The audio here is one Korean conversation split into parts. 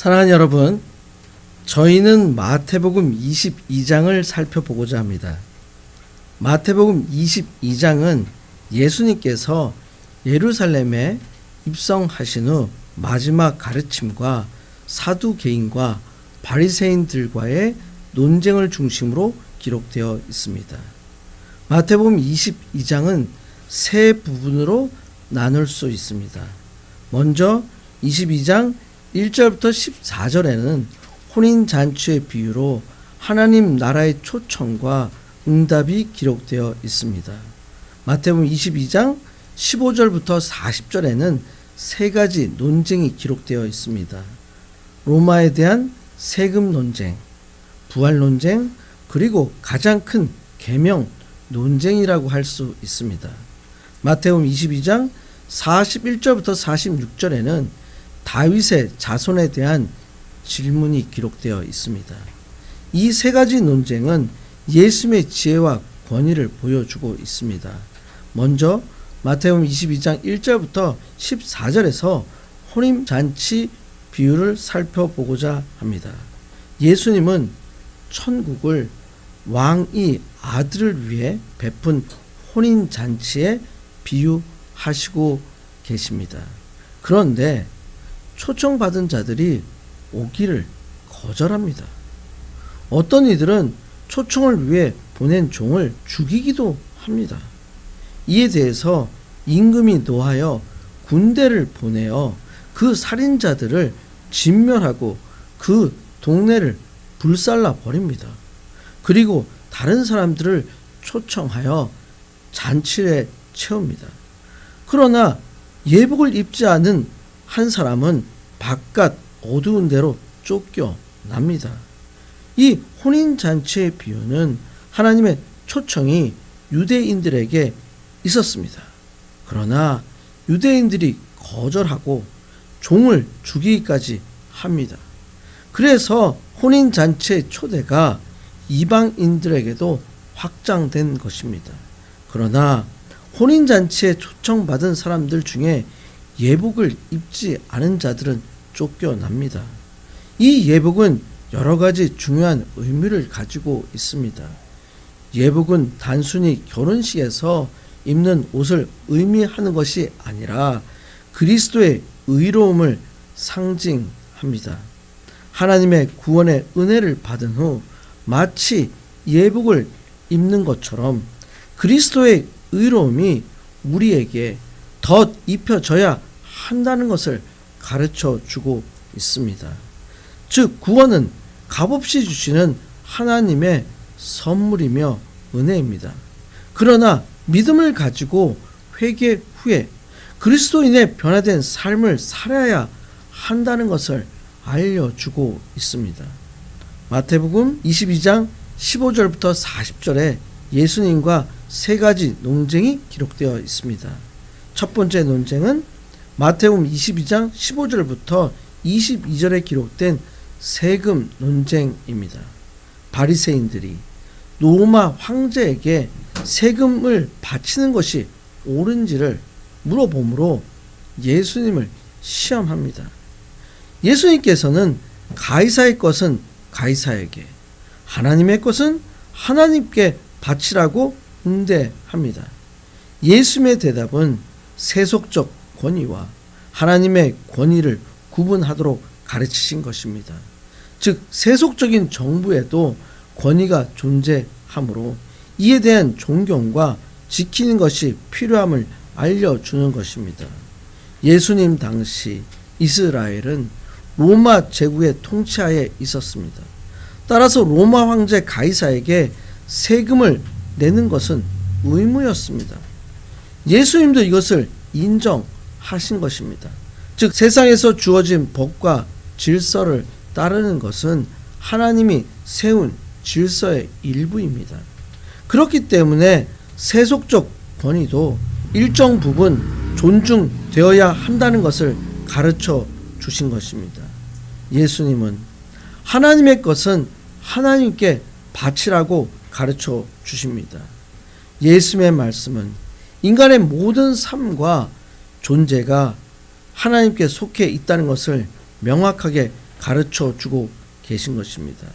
사랑하는 여러분, 저희는 마태복음 22장을 살펴보고자 합니다. 마태복음 22장은 예수님께서 예루살렘에 입성하신 후 마지막 가르침과 사두개인과 바리새인들과의 논쟁을 중심으로 기록되어 있습니다. 마태복음 22장은 세 부분으로 나눌 수 있습니다. 먼저 22장 1절부터 14절에는 혼인잔치의 비유로 하나님 나라의 초청과 응답이 기록되어 있습니다. 마태복음 22장 15절부터 40절에는 세 가지 논쟁이 기록되어 있습니다. 로마에 대한 세금 논쟁, 부활 논쟁, 그리고 가장 큰 계명 논쟁이라고 할 수 있습니다. 마태복음 22장 41절부터 46절에는 다윗의 자손에 대한 질문이 기록되어 있습니다. 이 세 가지 논쟁은 예수님의 지혜와 권위를 보여주고 있습니다. 먼저 마태복음 22장 1절부터 14절에서 혼인잔치 비유를 살펴보고자 합니다. 예수님은 천국을 왕이 아들을 위해 베푼 혼인잔치에 비유하시고 계십니다. 그런데 초청받은 자들이 오기를 거절합니다. 어떤 이들은 초청을 위해 보낸 종을 죽이기도 합니다. 이에 대해서 임금이 노하여 군대를 보내어 그 살인자들을 진멸하고 그 동네를 불살라 버립니다. 그리고 다른 사람들을 초청하여 잔치에 채웁니다. 그러나 예복을 입지 않은 한 사람은 바깥 어두운 데로 쫓겨납니다. 이 혼인잔치의 비유는 하나님의 초청이 유대인들에게 있었습니다. 그러나 유대인들이 거절하고 종을 죽이기까지 합니다. 그래서 혼인잔치의 초대가 이방인들에게도 확장된 것입니다. 그러나 혼인잔치에 초청받은 사람들 중에 예복을 입지 않은 자들은 쫓겨납니다. 이 예복은 여러 가지 중요한 의미를 가지고 있습니다. 예복은 단순히 결혼식에서 입는 옷을 의미하는 것이 아니라 그리스도의 의로움을 상징합니다. 하나님의 구원의 은혜를 받은 후 마치 예복을 입는 것처럼 그리스도의 의로움이 우리에게 덧 입혀져야 한다는 것을 가르쳐 주고 있습니다. 즉 구원은 값없이 주시는 하나님의 선물이며 은혜입니다. 그러나 믿음을 가지고 회개 후에 그리스도인의 변화된 삶을 살아야 한다는 것을 알려주고 있습니다. 마태복음 22장 15절부터 40절에 예수님과 세 가지 논쟁이 기록되어 있습니다. 첫 번째 논쟁은 마태복음 22장 15절부터 22절에 기록된 세금 논쟁입니다. 바리새인들이 로마 황제에게 세금을 바치는 것이 옳은지를 물어보므로 예수님을 시험합니다. 예수님께서는 가이사의 것은 가이사에게, 하나님의 것은 하나님께 바치라고 응대합니다. 예수님의 대답은 세속적 권위와 하나님의 권위를 구분하도록 가르치신 것입니다. 즉 세속적인 정부에도 권위가 존재하므로 이에 대한 존경과 지키는 것이 필요함을 알려주는 것입니다. 예수님 당시 이스라엘은 로마 제국의 통치하에 있었습니다. 따라서 로마 황제 가이사에게 세금을 내는 것은 의무였습니다. 예수님도 이것을 인정하신 것입니다. 즉 세상에서 주어진 법과 질서를 따르는 것은 하나님이 세운 질서의 일부입니다. 그렇기 때문에 세속적 권위도 일정 부분 존중되어야 한다는 것을 가르쳐 주신 것입니다. 예수님은 하나님의 것은 하나님께 바치라고 가르쳐 주십니다. 예수님의 말씀은 인간의 모든 삶과 존재가 하나님께 속해 있다는 것을 명확하게 가르쳐 주고 계신 것입니다.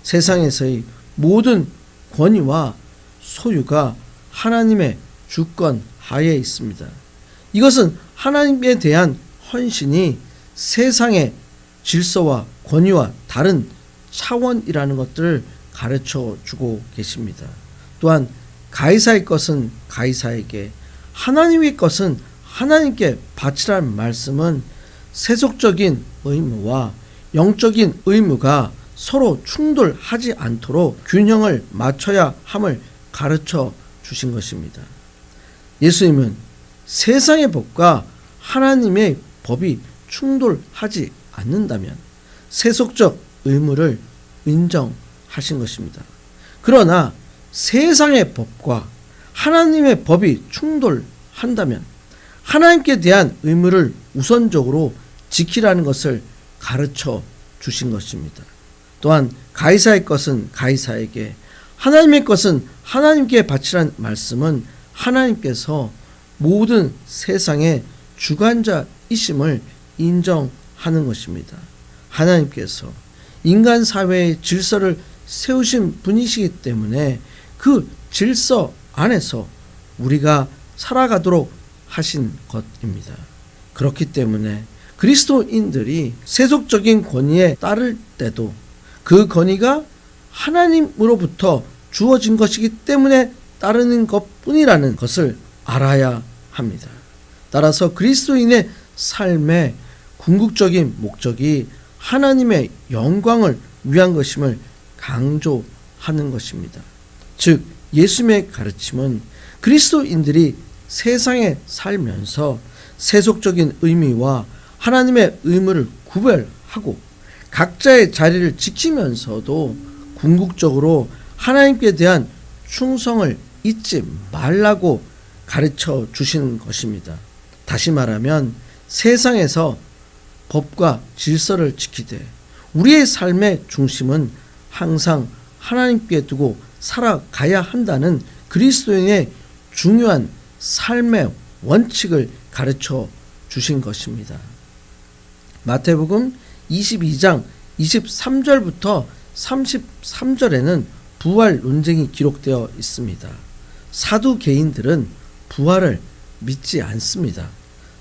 세상에서의 모든 권위와 소유가 하나님의 주권 하에 있습니다. 이것은 하나님에 대한 헌신이 세상의 질서와 권위와 다른 차원이라는 것들을 가르쳐 주고 계십니다. 또한 가이사의 것은 가이사에게, 하나님의 것은 하나님께 바치라는 말씀은 세속적인 의무와 영적인 의무가 서로 충돌하지 않도록 균형을 맞춰야 함을 가르쳐 주신 것입니다. 예수님은 세상의 법과 하나님의 법이 충돌하지 않는다면 세속적 의무를 인정하신 것입니다. 그러나 세상의 법과 하나님의 법이 충돌한다면 하나님께 대한 의무를 우선적으로 지키라는 것을 가르쳐 주신 것입니다. 또한 가이사의 것은 가이사에게, 하나님의 것은 하나님께 바치라는 말씀은 하나님께서 모든 세상의 주관자이심을 인정하는 것입니다. 하나님께서 인간 사회의 질서를 세우신 분이시기 때문에 그 질서 안에서 우리가 살아가도록 하신 것입니다. 그렇기 때문에 그리스도인들이 세속적인 권위에 따를 때도 그 권위가 하나님으로부터 주어진 것이기 때문에 따르는 것뿐이라는 것을 알아야 합니다. 따라서 그리스도인의 삶의 궁극적인 목적이 하나님의 영광을 위한 것임을 강조하는 것입니다. 즉 예수님의 가르침은 그리스도인들이 세상에 살면서 세속적인 의미와 하나님의 의무를 구별하고 각자의 자리를 지키면서도 궁극적으로 하나님께 대한 충성을 잊지 말라고 가르쳐 주시는 것입니다. 다시 말하면 세상에서 법과 질서를 지키되 우리의 삶의 중심은 항상 하나님께 두고 살아가야 한다는 그리스도인의 중요한 삶의 원칙을 가르쳐 주신 것입니다. 마태복음 22장 23절부터 33절에는 부활 논쟁이 기록되어 있습니다. 사두개인들은 부활을 믿지 않습니다.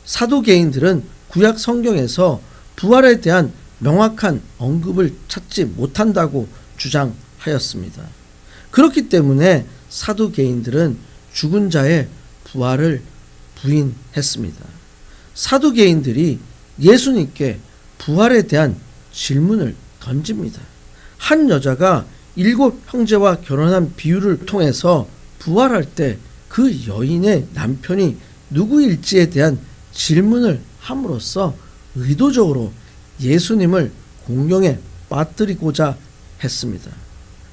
사두개인들은 구약 성경에서 부활에 대한 명확한 언급을 찾지 못한다고 주장하였습니다. 그렇기 때문에 사두개인들은 죽은 자의 부활을 부인했습니다. 사두개인들이 예수님께 부활에 대한 질문을 던집니다. 한 여자가 7 형제와 결혼한 비유를 통해서 부활할 때 그 여인의 남편이 누구일지에 대한 질문을 함으로써 의도적으로 예수님을 공경에 빠뜨리고자 했습니다.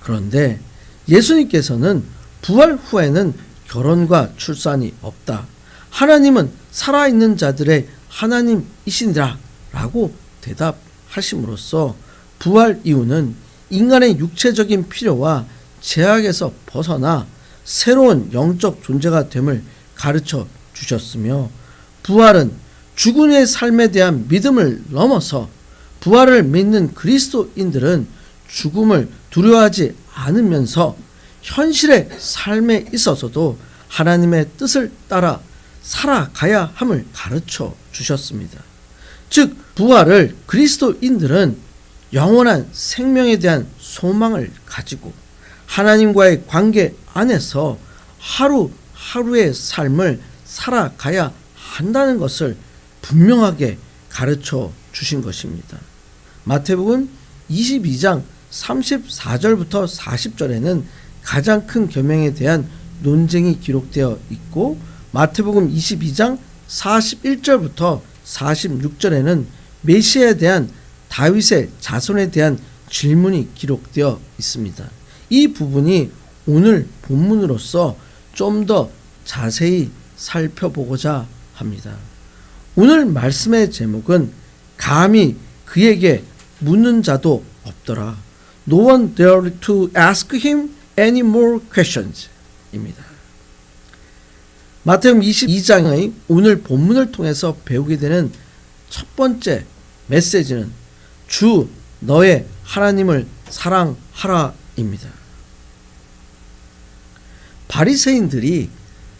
그런데 예수님께서는 부활 후에는 결혼과 출산이 없다. 하나님은 살아있는 자들의 하나님이시니라 라고 대답하심으로써 부활 이후는 인간의 육체적인 필요와 제약에서 벗어나 새로운 영적 존재가 됨을 가르쳐 주셨으며, 부활은 죽은 이의 삶에 대한 믿음을 넘어서 부활을 믿는 그리스도인들은 죽음을 두려워하지 않으면서 현실의 삶에 있어서도 하나님의 뜻을 따라 살아가야 함을 가르쳐 주셨습니다. 즉 부활을 그리스도인들은 영원한 생명에 대한 소망을 가지고 하나님과의 관계 안에서 하루하루의 삶을 살아가야 한다는 것을 분명하게 가르쳐 주신 것입니다. 마태복음 22장 34절부터 40절에는 가장 큰 계명에 대한 논쟁이 기록되어 있고, 마태복음 22장 41절부터 46절에는 메시아에 대한 다윗의 자손에 대한 질문이 기록되어 있습니다. 이 부분이 오늘 본문으로서 좀 더 자세히 살펴보고자 합니다. 오늘 말씀의 제목은 감히 그에게 묻는 자도 없더라. No one dared to ask him any more questions 입니다. 마태복음 22장의 오늘 본문을 통해서 배우게 되는 첫 번째 메시지는 주 너의 하나님을 사랑하라입니다. 바리새인들이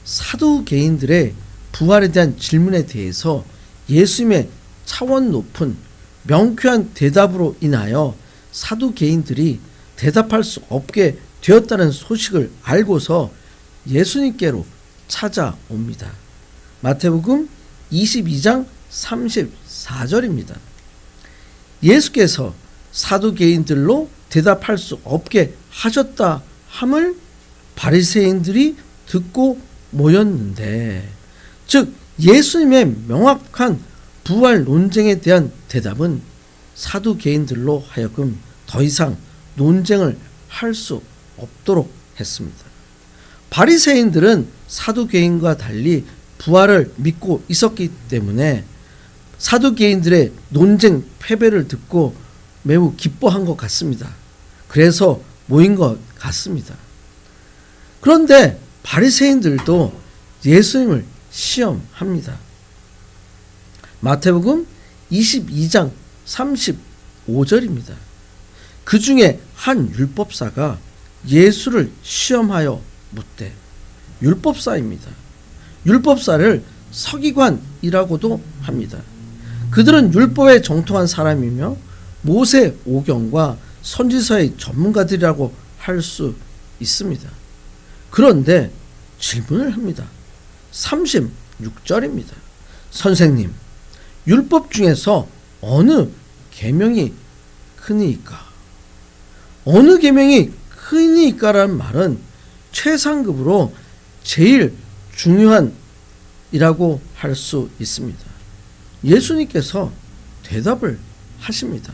사두개인들의 부활에 대한 질문에 대해서 예수님의 차원 높은 명쾌한 대답으로 인하여 사두개인들이 대답할 수 없게 되었다는 소식을 알고서 예수님께로 찾아옵니다. 마태복음 22장 34절입니다. 예수께서 사두개인들로 대답할 수 없게 하셨다 함을 바리새인들이 듣고 모였는데, 즉 예수님의 명확한 부활 논쟁에 대한 대답은 사두개인들로 하여금 더 이상 논쟁을 할 수 없도록 했습니다. 바리새인들은 사두개인과 달리 부활을 믿고 있었기 때문에 사두개인들의 논쟁 패배를 듣고 매우 기뻐한 것 같습니다. 그래서 모인 것 같습니다. 그런데 바리새인들도 예수님을 시험합니다. 마태복음 22장 35절입니다. 그 중에 한 율법사가 예수를 시험하여 묻되, 율법사입니다. 율법사를 서기관이라고도 합니다. 그들은 율법에 정통한 사람이며 모세 오경과 선지서의 전문가들이라고 할 수 있습니다. 그런데 질문을 합니다. 36절입니다. 선생님, 율법 중에서 어느 계명이 크니까? 어느 계명이 크니까라는 말은 최상급으로 제일 중요한 이라고 할 수 있습니다. 예수님께서 대답을 하십니다.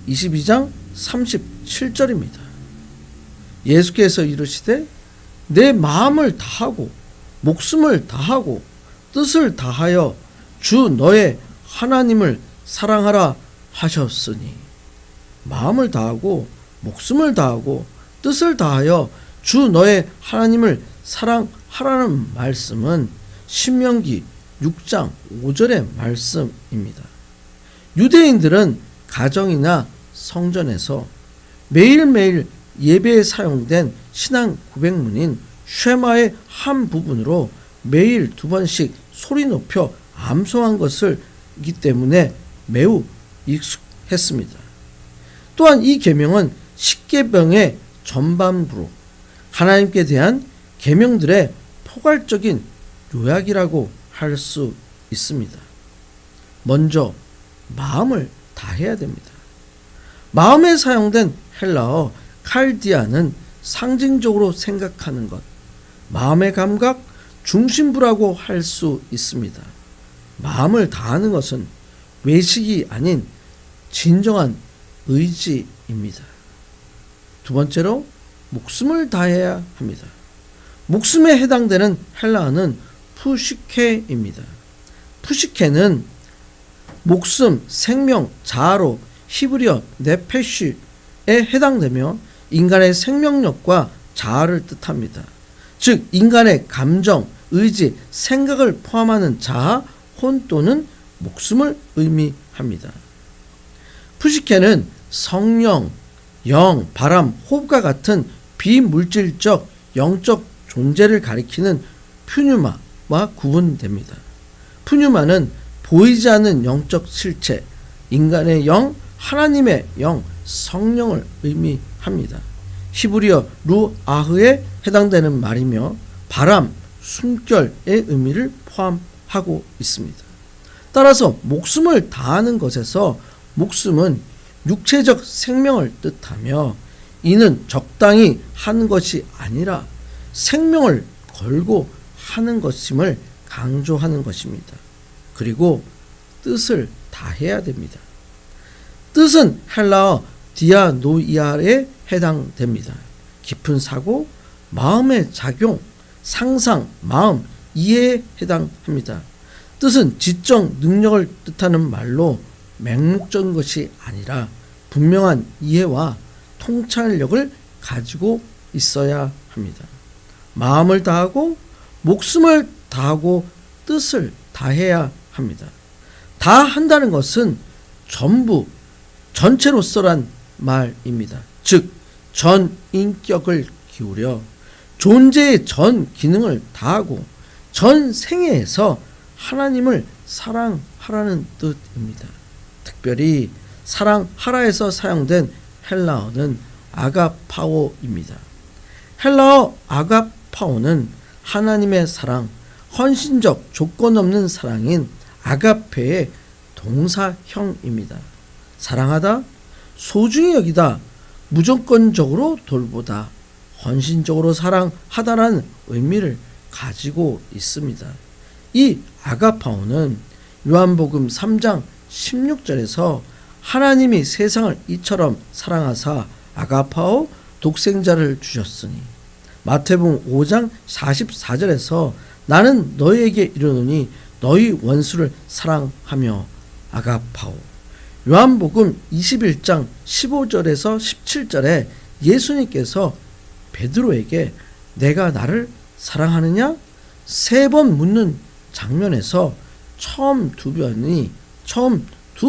22장 37절입니다. 예수께서 이르시되 내 마음을 다하고 목숨을 다하고 뜻을 다하여 주 너의 하나님을 사랑하라 하셨으니, 마음을 다하고 목숨을 다하고 뜻을 다하여 주 너의 하나님을 사랑하라는 말씀은 신명기 6장 5절의 말씀입니다. 유대인들은 가정이나 성전에서 매일매일 예배에 사용된 신앙 고백문인 쉐마의 한 부분으로 매일 2번씩 소리 높여 암송한 것이기 때문에 매우 익숙했습니다. 또한 이 계명은 십계명의 전반부로 하나님께 대한 계명들의 포괄적인 요약이라고 할 수 있습니다. 먼저 마음을 다해야 됩니다. 마음에 사용된 헬라어 칼디아는 상징적으로 생각하는 것, 마음의 감각, 중심부라고 할 수 있습니다. 마음을 다하는 것은 외식이 아닌 진정한 의지입니다. 두 번째로 목숨을 다해야 합니다. 목숨에 해당되는 헬라어는 푸시케입니다. 푸시케는 목숨, 생명, 자아로 히브리어 네페쉬에 해당되며 인간의 생명력과 자아를 뜻합니다. 즉 인간의 감정, 의지, 생각을 포함하는 자아, 혼 또는 목숨을 의미합니다. 푸시케는 성령, 영, 바람, 호흡과 같은 비물질적 영적 존재를 가리키는 푸뉴마와 구분됩니다. 푸뉴마는 보이지 않는 영적 실체, 인간의 영, 하나님의 영, 성령을 의미합니다. 히브리어 루아흐에 해당되는 말이며 바람, 숨결의 의미를 포함하고 있습니다. 따라서 목숨을 다하는 것에서 목숨은 육체적 생명을 뜻하며, 이는 적당히 하는 것이 아니라 생명을 걸고 하는 것임을 강조하는 것입니다. 그리고 뜻을 다해야 됩니다. 뜻은 헬라어 디아노이아에 해당됩니다. 깊은 사고, 마음의 작용, 상상, 마음, 이해에 해당합니다. 뜻은 지적 능력을 뜻하는 말로 맹목적인 것이 아니라 분명한 이해와 통찰력을 가지고 있어야 합니다. 마음을 다하고 목숨을 다하고 뜻을 다해야 합니다. 다 한다는 것은 전부 전체로서란 말입니다. 즉 전 인격을 기울여 존재의 전 기능을 다하고 전 생애에서 하나님을 사랑하라는 뜻입니다. 특별히 사랑하라에서 사용된 헬라어는 아가파오입니다. 헬라어 아가파오는 하나님의 사랑, 헌신적 조건 없는 사랑인 아가페의 동사형입니다. 사랑하다, 소중히 여기다, 무조건적으로 돌보다, 헌신적으로 사랑하다라는 의미를 가지고 있습니다. 이 아가파오는 요한복음 3장 16절에서 하나님이 세상을 이처럼 사랑하사 아가파오 독생자를 주셨으니, 마태복음 5장 44절에서 나는 너희에게 이르노니 너희 원수를 사랑하며 아가파오, 요한복음 21장 15절에서 17절에 예수님께서 베드로에게 내가 나를 사랑하느냐? 3번 묻는 장면에서 처음 두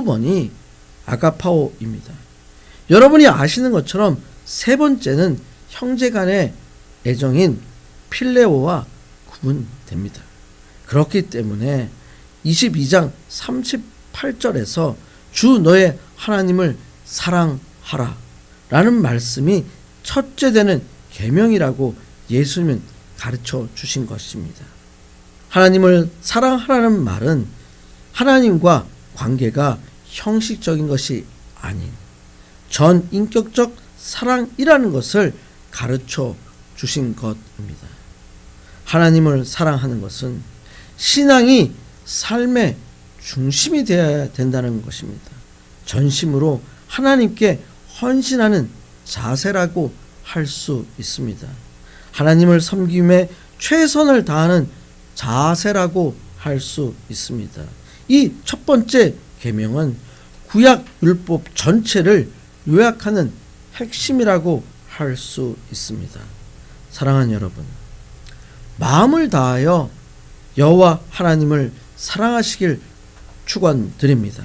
번이 아가파오입니다. 여러분이 아시는 것처럼 세 번째는 형제간의 애정인 필레오와 구분됩니다. 그렇기 때문에 22장 38절에서 주 너의 하나님을 사랑하라 라는 말씀이 첫째 되는 계명이라고 예수님은 가르쳐 주신 것입니다. 하나님을 사랑하라는 말은 하나님과 관계가 형식적인 것이 아닌 전인격적 사랑이라는 것을 가르쳐 주신 것입니다. 하나님을 사랑하는 것은 신앙이 삶의 중심이 되어야 된다는 것입니다. 전심으로 하나님께 헌신하는 자세라고 할 수 있습니다. 하나님을 섬김에 최선을 다하는 자세라고 할 수 있습니다. 이 첫 번째 계명은 구약 율법 전체를 요약하는 핵심이라고 할 수 있습니다. 사랑하는 여러분, 마음을 다하여 여호와 하나님을 사랑하시길 축원드립니다.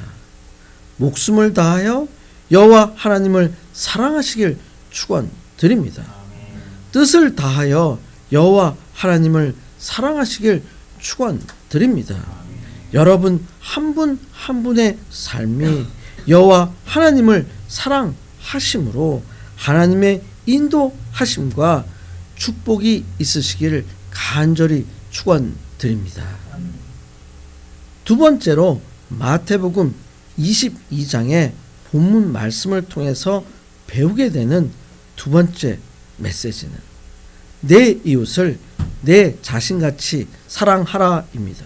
목숨을 다하여 여호와 하나님을 사랑하시길 축원드립니다. 뜻을 다하여 여호와 하나님을 사랑하시길 축원드립니다. 여러분 한 분 한 분의 삶이 여호와 하나님을 사랑하심으로 하나님의 인도하심과 축복이 있으시기를 간절히 축원드립니다. 두 번째로 마태복음 22장의 본문 말씀을 통해서 배우게 되는 두 번째 메시지는 내 이웃을 내 자신같이 사랑하라입니다.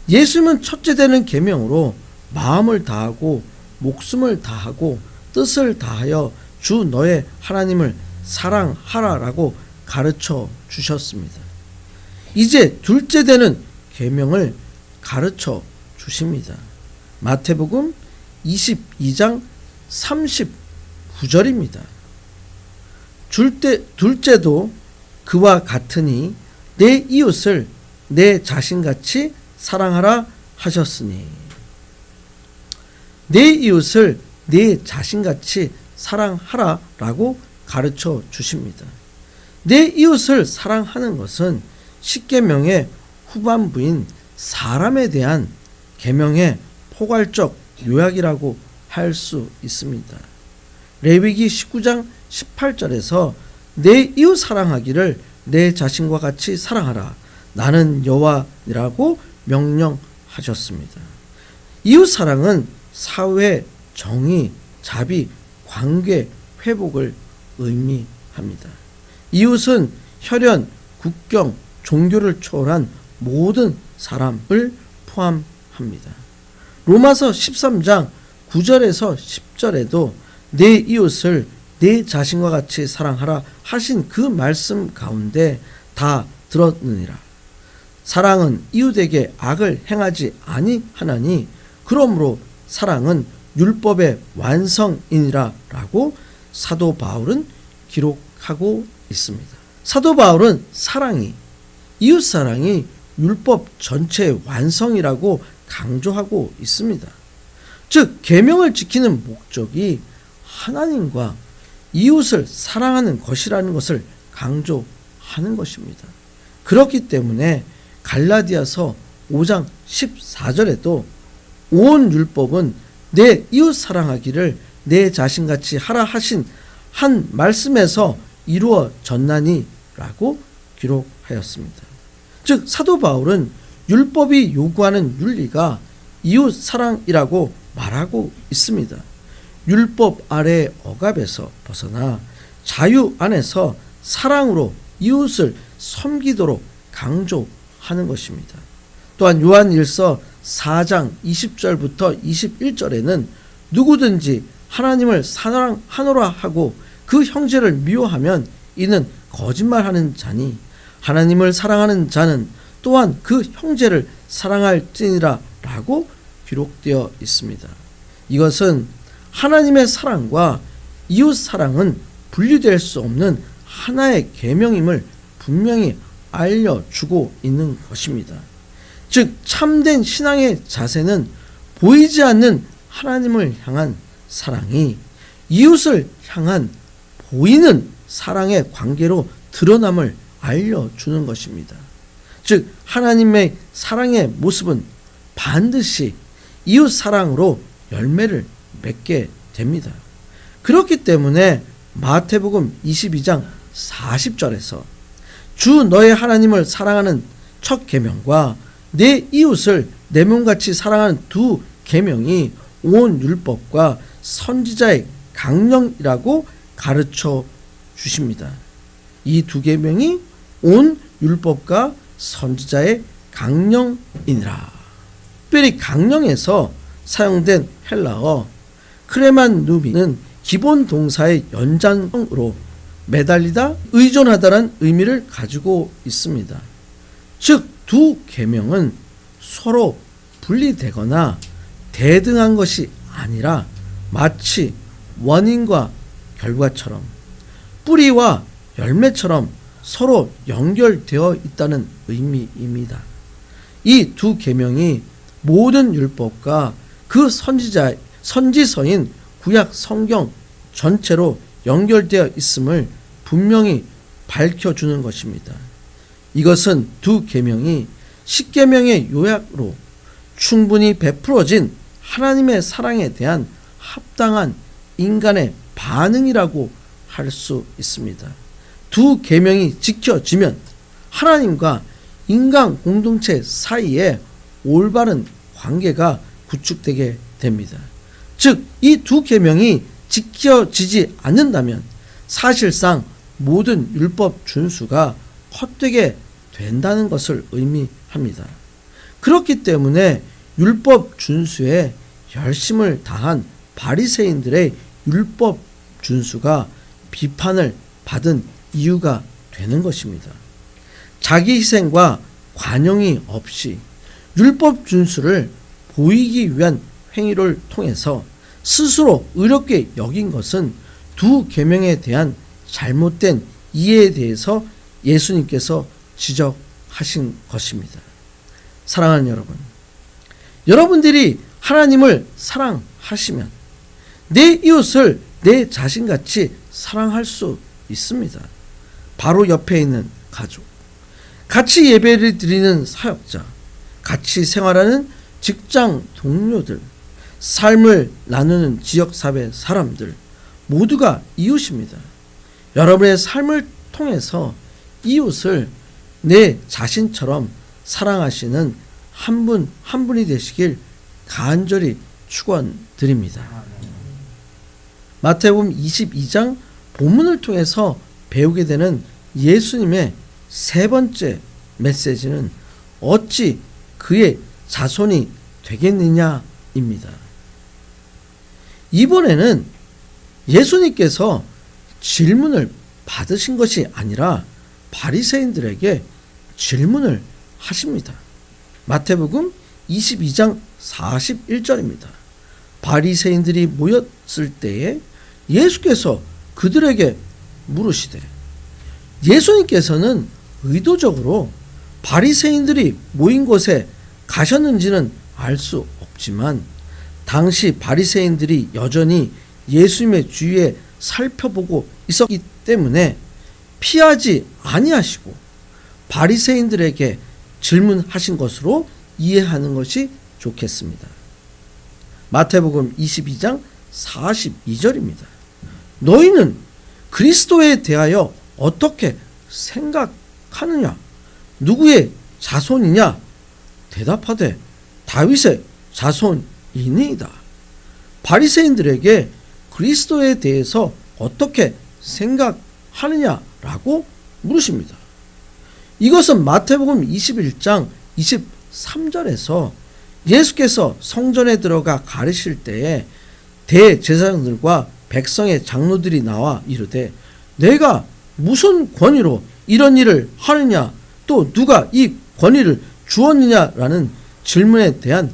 예수님은 첫째 되는 계명으로 마음을 다하고 목숨을 다하고 뜻을 다하여 주 너의 하나님을 사랑하라라고 가르쳐 주셨습니다. 이제 둘째 되는 계명을 가르쳐 주십니다. 마태복음 22장 39절입니다. 둘째도 그와 같으니 내 이웃을 내 자신같이 사랑하라 하셨으니, 내 이웃을 내 자신같이 사랑하라라고 가르쳐 주십니다. 내 이웃을 사랑하는 것은 십계명의 후반부인 사람에 대한 계명의 포괄적 요약이라고 할 수 있습니다. 레위기 19장 18절에서 내 이웃 사랑하기를 내 자신과 같이 사랑하라. 나는 여호와니라고 명령하셨습니다. 이웃 사랑은 사회, 정의, 자비, 관계 회복을 의미합니다. 이웃은 혈연, 국경, 종교를 초월한 모든 사람을 포함합니다. 로마서 13장 9절에서 10절에도 내 이웃을 내 자신과 같이 사랑하라 하신 그 말씀 가운데 다 들었느니라. 사랑은 이웃에게 악을 행하지 아니하나니 그러므로 사랑은 율법의 완성이니라 라고 사도 바울은 기록하고 있습니다. 사도 바울은 사랑이, 이웃 사랑이 율법 전체의 완성이라고 강조하고 있습니다. 즉 계명을 지키는 목적이 하나님과 이웃을 사랑하는 것이라는 것을 강조하는 것입니다. 그렇기 때문에 갈라디아서 5장 14절에도 온 율법은 내 이웃 사랑하기를 내 자신같이 하라 하신 한 말씀에서 이루어졌나니 라고 기록하였습니다. 즉 사도 바울은 율법이 요구하는 윤리가 이웃 사랑이라고 말하고 있습니다. 율법 아래의 억압에서 벗어나 자유 안에서 사랑으로 이웃을 섬기도록 강조하는 것입니다. 또한 요한일서 4장 20절부터 21절에는 누구든지 하나님을 사랑하노라 하고 그 형제를 미워하면 이는 거짓말하는 자니 하나님을 사랑하는 자는 또한 그 형제를 사랑할지니라 라고 기록되어 있습니다. 이것은 하나님의 사랑과 이웃 사랑은 분리될 수 없는 하나의 계명임을 분명히 알려주고 있는 것입니다. 즉 참된 신앙의 자세는 보이지 않는 하나님을 향한 사랑이 이웃을 향한 보이는 사랑의 관계로 드러남을 알려주는 것입니다. 즉 하나님의 사랑의 모습은 반드시 이웃 사랑으로 열매를 맺게 됩니다. 그렇기 때문에 마태복음 22장 40절에서 주 너의 하나님을 사랑하는 첫 계명과 내 이웃을 내 몸같이 사랑하는 두 계명이 온 율법과 선지자의 강령이라고 가르쳐 주십니다. 이 두 계명이 온 율법과 선지자의 강령이니라. 특별히 강령에서 사용된 헬라어 크레만 누비는 기본 동사의 연장으로 매달리다, 의존하다라는 의미를 가지고 있습니다. 즉 두 계명은 서로 분리되거나 대등한 것이 아니라 마치 원인과 결과처럼 뿌리와 열매처럼 서로 연결되어 있다는 의미입니다. 이 두 계명이 모든 율법과 그 선지서인 구약 성경 전체로 연결되어 있음을 분명히 밝혀주는 것입니다. 이것은 두 계명이 십계명의 요약으로 충분히 베풀어진 하나님의 사랑에 대한 합당한 인간의 반응이라고 할 수 있습니다. 두 계명이 지켜지면 하나님과 인간 공동체 사이에 올바른 관계가 구축되게 됩니다. 즉, 이 두 계명이 지켜지지 않는다면 사실상 모든 율법 준수가 헛되게 된다는 것을 의미합니다. 그렇기 때문에 율법 준수에 열심을 다한 바리새인들의 율법 준수가 비판을 받은 이유가 되는 것입니다. 자기 희생과 관용이 없이 율법 준수를 보이기 위한 행위를 통해서 스스로 의롭게 여긴 것은 두 계명에 대한 잘못된 이해에 대해서 예수님께서 지적하신 것입니다. 사랑하는 여러분, 여러분들이 하나님을 사랑하시면 내 이웃을 내 자신같이 사랑할 수 있습니다. 바로 옆에 있는 가족, 같이 예배를 드리는 사역자, 같이 생활하는 직장 동료들, 삶을 나누는 지역사회 사람들 모두가 이웃입니다. 여러분의 삶을 통해서 이웃을 내 자신처럼 사랑하시는 한 분 한 분이 되시길 간절히 축원드립니다. 마태복음 22장 본문을 통해서 배우게 되는 예수님의 세 번째 메시지는 어찌 그의 자손이 되겠느냐입니다. 이번에는 예수님께서 질문을 받으신 것이 아니라 바리새인들에게 질문을 하십니다. 마태복음 22장 41절입니다. 바리새인들이 모였을 때에 예수께서 그들에게 물으시되, 예수님께서는 의도적으로 바리새인들이 모인 곳에 가셨는지는 알 수 없지만 당시 바리새인들이 여전히 예수님의 주위에 살펴보고 있었기 때문에 피하지 아니하시고 바리새인들에게 질문하신 것으로 이해하는 것이 좋겠습니다. 마태복음 22장 42절입니다. 너희는 그리스도에 대하여 어떻게 생각하느냐? 누구의 자손이냐? 대답하되 다윗의 자손이니이다. 바리새인들에게 그리스도에 대해서 어떻게 생각하느냐라고 물으십니다. 이것은 마태복음 21장 23절에서 예수께서 성전에 들어가 가르칠 때에 대제사장들과 백성의 장로들이 나와 이르되 내가 무슨 권위로 이런 일을 하느냐, 또 누가 이 권위를 주었느냐라는 질문에 대한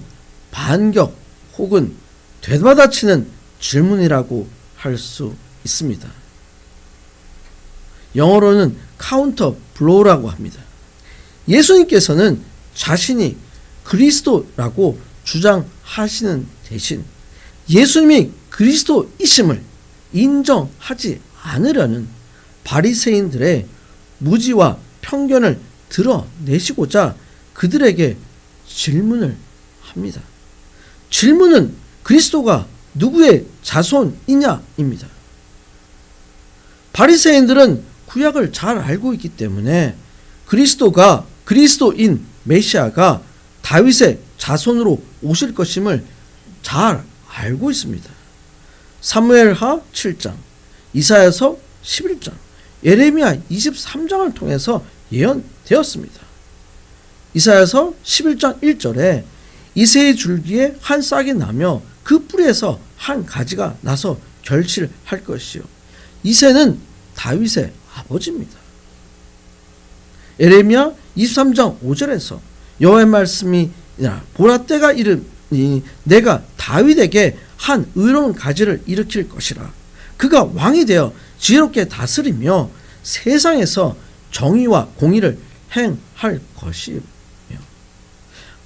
반격 혹은 되받아치는 질문이라고 할 수 있습니다. 영어로는 카운터 블로우라고 합니다. 예수님께서는 자신이 그리스도라고 주장하시는 대신 예수님이 그리스도이심을 인정하지 않으려는 바리새인들의 무지와 편견을 드러내시고자 그들에게 질문을 합니다. 질문은 그리스도가 누구의 자손이냐입니다. 바리새인들은 구약을 잘 알고 있기 때문에 그리스도가 그리스도인 메시아가 다윗의 자손으로 오실 것임을 잘 알고 있습니다. 사무엘하 7장, 이사야서 11장, 예레미야 23장을 통해서 예언되었습니다. 이사야서 11장 1절에 이새의 줄기에 한 싹이 나며 그 뿌리에서 한 가지가 나서 결실할 것이요. 이새는 다윗의 아버지입니다. 예레미야 23장 5절에서 여호와의 말씀이 보라 때가 이르니 내가 다윗에게 한 의로운 가지를 일으킬 것이라. 그가 왕이 되어 지혜롭게 다스리며 세상에서 정의와 공의를 행할 것이며.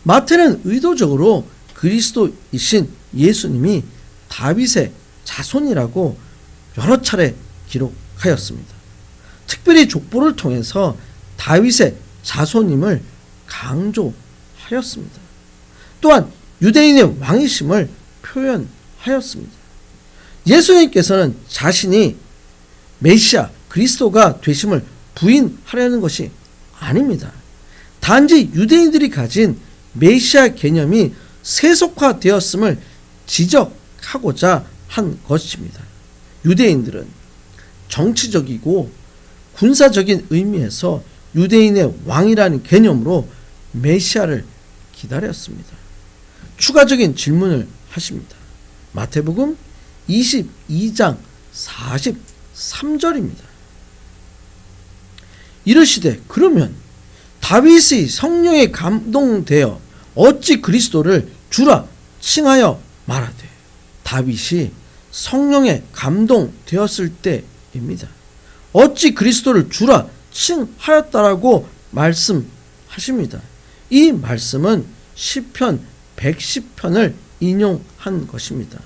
마태는 의도적으로 그리스도이신 예수님이 다윗의 자손이라고 여러 차례 기록하였습니다. 특별히 족보를 통해서 다윗의 자손임을 강조하였습니다. 또한 유대인의 왕이심을 표현하였습니다. 예수님께서는 자신이 메시아 그리스도가 되심을 부인하려는 것이 아닙니다. 단지 유대인들이 가진 메시아 개념이 세속화되었음을 지적하고자 한 것입니다. 유대인들은 정치적이고 군사적인 의미에서 유대인의 왕이라는 개념으로 메시아를 기다렸습니다. 추가적인 질문을 하십니다. 마태복음 22장 43절입니다. 이르시되 그러면 다윗이 성령에 감동되어 어찌 그리스도를 주라 칭하여 말하되. 다윗이 성령에 감동되었을 때입니다. 어찌 그리스도를 주라 칭하였다라고 말씀하십니다. 이 말씀은 시편 110편을 인용한 것입니다.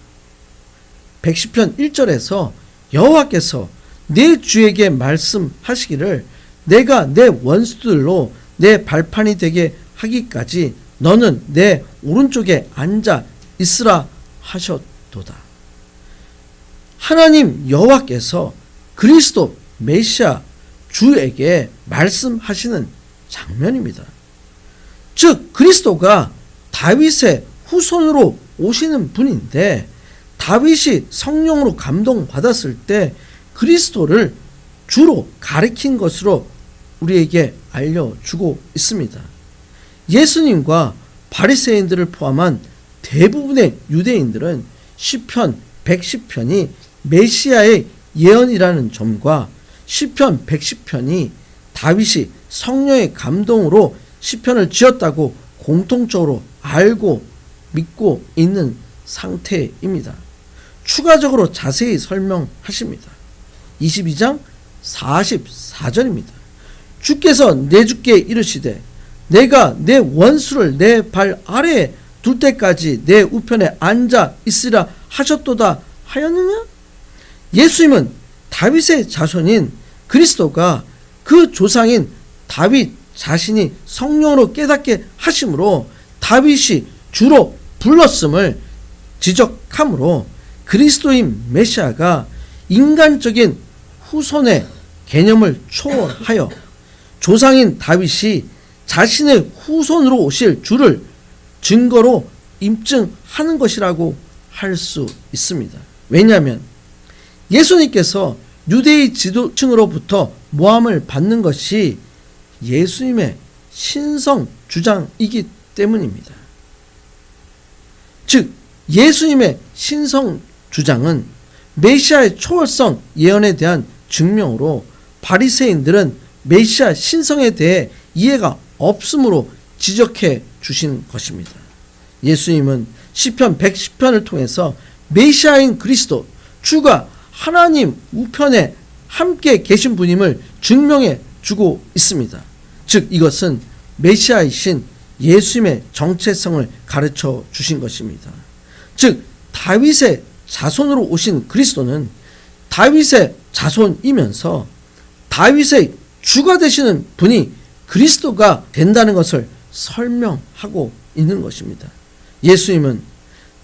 110편 1절에서 여호와께서 내 주에게 말씀하시기를 내가 내 원수들로 내 발판이 되게 하기까지 너는 내 오른쪽에 앉아 있으라 하셨도다. 하나님 여호와께서 그리스도 메시아 주에게 말씀하시는 장면입니다. 즉 그리스도가 다윗의 후손으로 오시는 분인데 다윗이 성령으로 감동받았을 때 그리스도를 주로 가리킨 것으로 우리에게 알려주고 있습니다. 예수님과 바리새인들을 포함한 대부분의 유대인들은 시편 110편이 메시아의 예언이라는 점과 시편 110편이 다윗이 성령의 감동으로 시편을 지었다고 공통적으로 알고 믿고 있는 상태입니다. 추가적으로 자세히 설명하십니다. 22장 44절입니다. 주께서 내 주께 이르시되 내가 내 원수를 내 발 아래에 둘 때까지 내 우편에 앉아 있으라 하셨도다 하였느냐? 예수님은 다윗의 자손인 그리스도가 그 조상인 다윗 자신이 성령으로 깨닫게 하심으로 다윗이 주로 불렀음을 지적하므로 그리스도인 메시아가 인간적인 후손의 개념을 초월하여 조상인 다윗이 자신의 후손으로 오실 주를 증거로 입증하는 것이라고 할 수 있습니다. 왜냐하면 예수님께서 유대의 지도층으로부터 모함을 받는 것이 예수님의 신성 주장이기 때문입니다. 즉 예수님의 신성 주장은 메시아의 초월성 예언에 대한 증명으로 바리새인들은 메시아 신성에 대해 이해가 없으므로 지적해 주신 것입니다. 예수님은 시편 110편을 통해서 메시아인 그리스도 주가 하나님 우편에 함께 계신 분임을 증명해 주고 있습니다. 즉 이것은 메시아이신 예수님의 정체성을 가르쳐 주신 것입니다. 즉 다윗의 자손으로 오신 그리스도는 다윗의 자손이면서 다윗의 주가 되시는 분이 그리스도가 된다는 것을 설명하고 있는 것입니다. 예수님은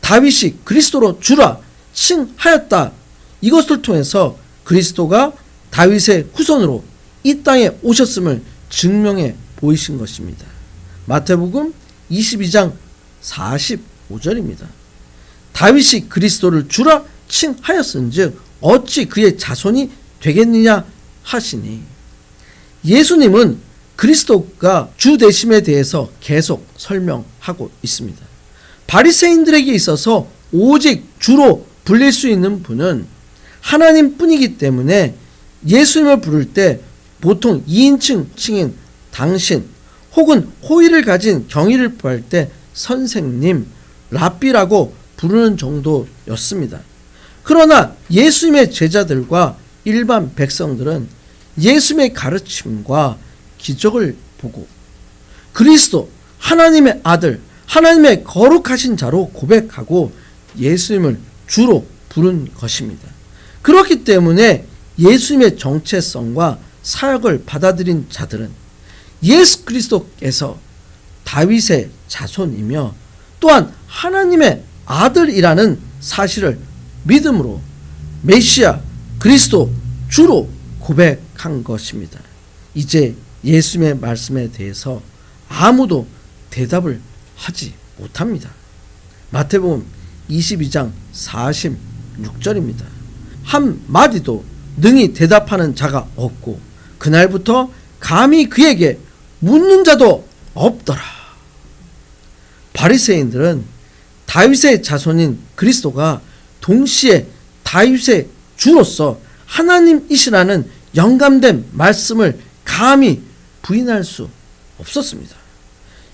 다윗이 그리스도로 주라 칭하였다. 이것을 통해서 그리스도가 다윗의 후손으로 이 땅에 오셨음을 증명해 보이신 것입니다. 마태복음 22장 45절입니다. 다윗이 그리스도를 주라 칭하였은즉 어찌 그의 자손이 되겠느냐 하시니, 예수님은 그리스도가 주 되심에 대해서 계속 설명하고 있습니다. 바리새인들에게 있어서 오직 주로 불릴 수 있는 분은 하나님뿐이기 때문에 예수님을 부를 때 보통 2인칭 칭인 당신 혹은 호의를 가진 경의를 표할 때 선생님, 랍비라고 부르는 정도였습니다. 그러나 예수님의 제자들과 일반 백성들은 예수님의 가르침과 기적을 보고 그리스도 하나님의 아들, 하나님의 거룩하신 자로 고백하고 예수님을 주로 부른 것입니다. 그렇기 때문에 예수님의 정체성과 사역을 받아들인 자들은 예수 그리스도께서 다윗의 자손이며 또한 하나님의 아들이라는 사실을 믿음으로 메시아 그리스도 주로 고백한 것입니다. 이제 예수님의 말씀에 대해서 아무도 대답을 하지 못합니다. 마태복음 22장 46절입니다. 한마디도 능히 대답하는 자가 없고 그날부터 감히 그에게 묻는 자도 없더라. 바리새인들은 다윗의 자손인 그리스도가 동시에 다윗의 주로서 하나님이시라는 영감된 말씀을 감히 부인할 수 없었습니다.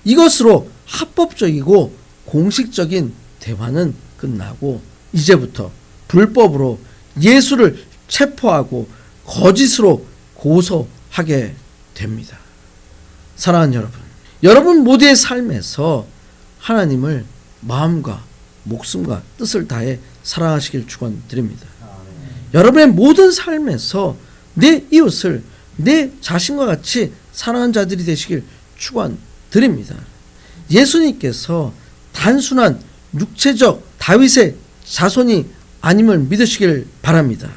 이것으로 합법적이고 공식적인 대화는 끝나고 이제부터 불법으로 예수를 체포하고 거짓으로 고소하게 됩니다. 사랑하는 여러분 모두의 삶에서 하나님을 마음과 목숨과 뜻을 다해 사랑하시길 축원드립니다. 여러분의 모든 삶에서 내 이웃을 내 자신과 같이 사랑하는 자들이 되시길 축원드립니다. 예수님께서 단순한 육체적 다윗의 자손이 아님을 믿으시길 바랍니다.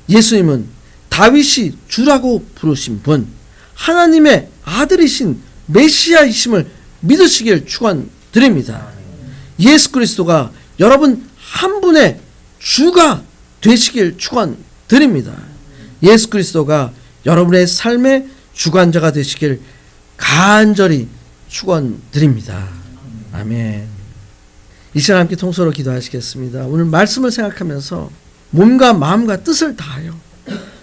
예수님은 다윗이 주라고 부르신 분, 하나님의 아들이신 메시아이심을 믿으시길 축원드립니다. 예수 그리스도가 여러분 한 분의 주가 되시길 축원드립니다. 예수 그리스도가 여러분의 삶의 주관자가 되시길 간절히 축원드립니다. 아멘. 이 시간 함께 통서로 기도하시겠습니다. 오늘 말씀을 생각하면서 몸과 마음과 뜻을 다하여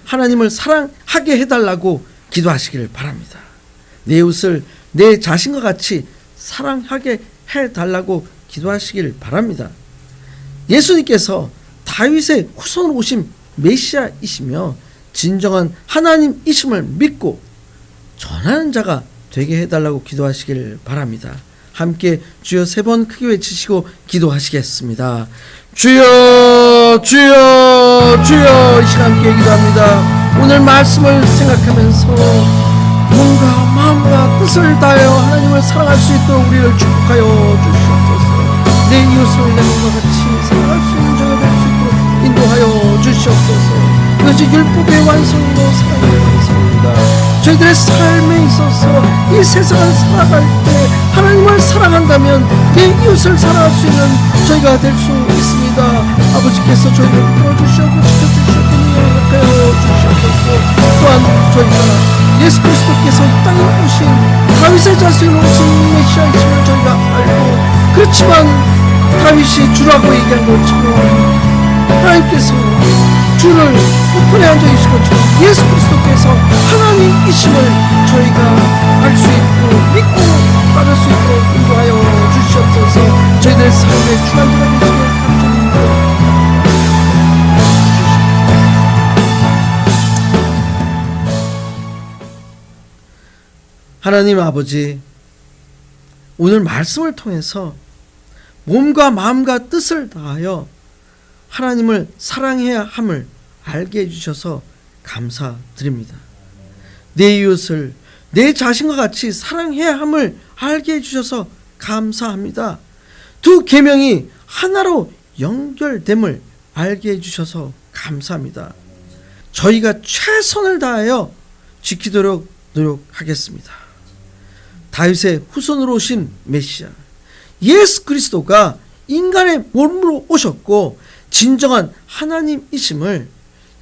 하나님을 사랑하게 해달라고 기도하시기를 바랍니다. 내 이웃을 내 자신과 같이 사랑하게 해달라고 기도하시기를 바랍니다. 예수님께서 다윗의 후손으로 오신 메시아이시며 진정한 하나님이심을 믿고 전하는 자가 되게 해달라고 기도하시기를 바랍니다. 함께 주여 3번 크게 외치시고 기도하시겠습니다. 주여 주여 주여. 이 시간 함께 기도합니다. 오늘 말씀을 생각하면서 몸과 마음과 뜻을 다하여 하나님을 사랑할 수 있도록 우리를 축복하여 주시옵소서. 내 이웃을 내 몸과 같이 사랑할 수 있는 자가 될 수 있도록 인도하여 주시옵소서. 이것이 율법의 완성이고 사랑의 완성입니다. 저희들의 삶에 있어서 이 세상을 살아갈 때 하나님을 사랑한다면 내 이웃을 사랑할 수 있는 저희가 될 수 있습니다. 아버지께서 저희를 풀어주시고 지켜주시고 능력하여 주시옵소서. 또한 저희가 예수 그리스도께서 이 땅에 오신 다윗의 자손으로 오신 메시아이심을 저희가 알고, 그렇지만 다윗이 주라고 얘기한 것처럼 하나님께서 주를 우편에 앉아계신 것처럼 예수 그리스도께서 하나님이심을 저희가 알 수 있고 믿고 따를 수 있도록 인도하여 주시옵소서. 저희들의 삶의 주관자가 되시길 감사합니다. 하나님 아버지, 오늘 말씀을 통해서 몸과 마음과 뜻을 다하여 하나님을 사랑해야 함을 알게 해주셔서 감사드립니다. 내 이웃을 내 자신과 같이 사랑해야 함을 알게 해주셔서 감사합니다. 두 계명이 하나로 연결됨을 알게 해주셔서 감사합니다. 저희가 최선을 다하여 지키도록 노력하겠습니다. 다윗의 후손으로 오신 메시아 예수 그리스도가 인간의 몸으로 오셨고 진정한 하나님이심을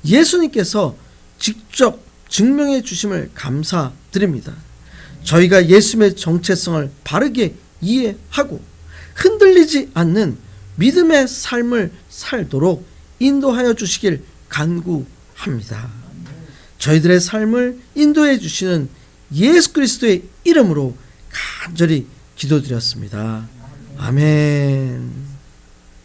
예수님께서 직접 증명해 주심을 감사드립니다. 저희가 예수님의 정체성을 바르게 이해하고 흔들리지 않는 믿음의 삶을 살도록 인도하여 주시길 간구합니다. 저희들의 삶을 인도해 주시는 예수 그리스도의 이름으로 간절히 기도드렸습니다. 아멘.